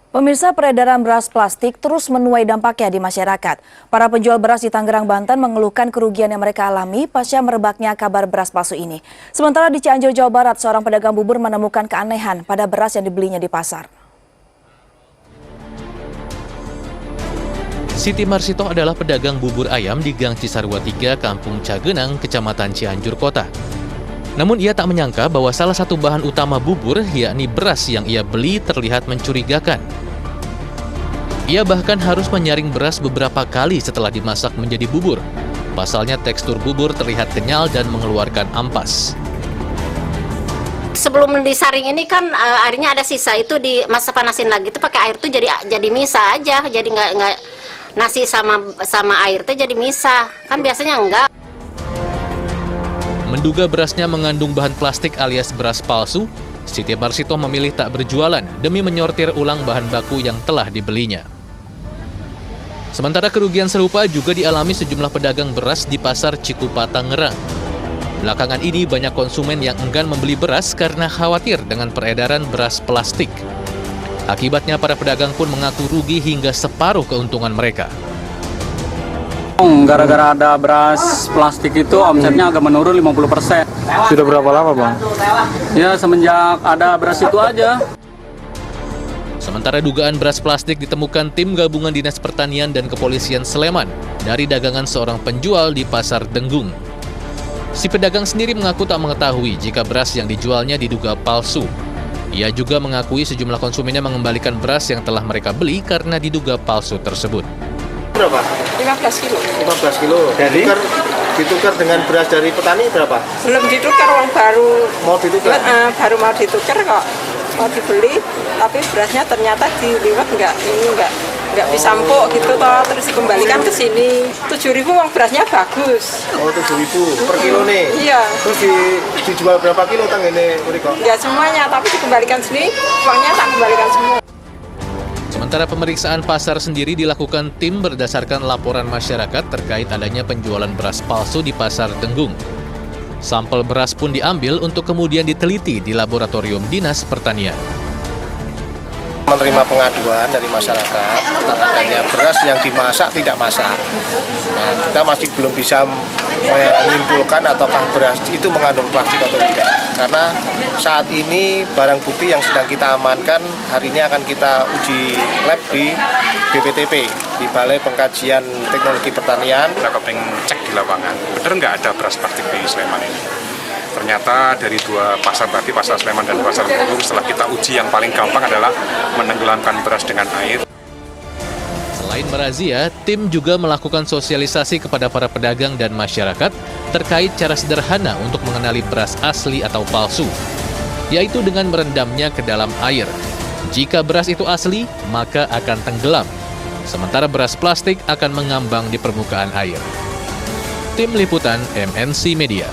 Pemirsa, peredaran beras plastik terus menuai dampaknya di masyarakat. Para penjual beras di Tangerang, Banten mengeluhkan kerugian yang mereka alami pasca merebaknya kabar beras palsu ini. Sementara di Cianjur, Jawa Barat, seorang pedagang bubur menemukan keanehan pada beras yang dibelinya di pasar. Siti Marsito adalah pedagang bubur ayam di Gang Cisarua 3, Kampung Cagenang, Kecamatan Cianjur Kota. Namun ia tak menyangka bahwa salah satu bahan utama bubur, yakni beras yang ia beli, terlihat mencurigakan. Ia bahkan harus menyaring beras beberapa kali setelah dimasak menjadi bubur. Pasalnya tekstur bubur terlihat kenyal dan mengeluarkan ampas. Sebelum disaring ini kan airnya ada sisa, itu dimasak panasin lagi, itu pakai air tuh jadi misa aja, jadi nggak nasi sama air tuh jadi misa, kan biasanya enggak. Menduga berasnya mengandung bahan plastik alias beras palsu, Siti Marsito memilih tak berjualan demi menyortir ulang bahan baku yang telah dibelinya. Sementara kerugian serupa juga dialami sejumlah pedagang beras di pasar Cikupa, Tangerang. Belakangan ini banyak konsumen yang enggan membeli beras karena khawatir dengan peredaran beras plastik. Akibatnya para pedagang pun mengaku rugi hingga separuh keuntungan mereka. Gara-gara ada beras plastik itu omsetnya agak menurun 50%. Sudah berapa lama, Bang? Ya semenjak ada beras itu aja. Sementara dugaan beras plastik ditemukan tim gabungan Dinas Pertanian dan Kepolisian Sleman dari dagangan seorang penjual di Pasar Denggung. Si pedagang sendiri mengaku tak mengetahui jika beras yang dijualnya diduga palsu. Ia juga mengakui sejumlah konsumennya mengembalikan beras yang telah mereka beli karena diduga palsu tersebut. Berapa? 15 kilo. 15 kilo. Jadi ditukar dengan beras dari petani berapa? Belum ditukar, orang baru Mau ditukar? baru mau ditukar kok. Mau dibeli, tapi berasnya ternyata diliwat nggak bisa empuk gitu toh, terus dikembalikan ke sini. 7.000 uang berasnya bagus. Oh, 7.000 per kilo nih. Iya. Terus dijual berapa kilo tang ini, Riko? Ya semuanya, tapi dikembalikan sini, uangnya tak kembalikan semua. Sementara pemeriksaan pasar sendiri dilakukan tim berdasarkan laporan masyarakat terkait adanya penjualan beras palsu di Pasar Denggung. Sampel beras pun diambil untuk kemudian diteliti di laboratorium Dinas Pertanian. Menerima pengaduan dari masyarakat tentang adanya beras yang dimasak tidak masak. Nah, kita masih belum bisa menyimpulkan apakah beras itu mengandung plastik atau tidak. Karena saat ini barang bukti yang sedang kita amankan hari ini akan kita uji lab di BPTP, di Balai Pengkajian Teknologi Pertanian. Kita pengen cek di lapangan, benar nggak ada beras plastik di Sleman ini. Ternyata dari dua pasar tadi, Pasar Sleman dan Pasar Denggung, setelah kita uji yang paling gampang adalah menenggelamkan beras dengan air. Selain merazia, tim juga melakukan sosialisasi kepada para pedagang dan masyarakat terkait cara sederhana untuk mengenali beras asli atau palsu, yaitu dengan merendamnya ke dalam air. Jika beras itu asli, maka akan tenggelam, sementara beras plastik akan mengambang di permukaan air. Tim Liputan MNC Media.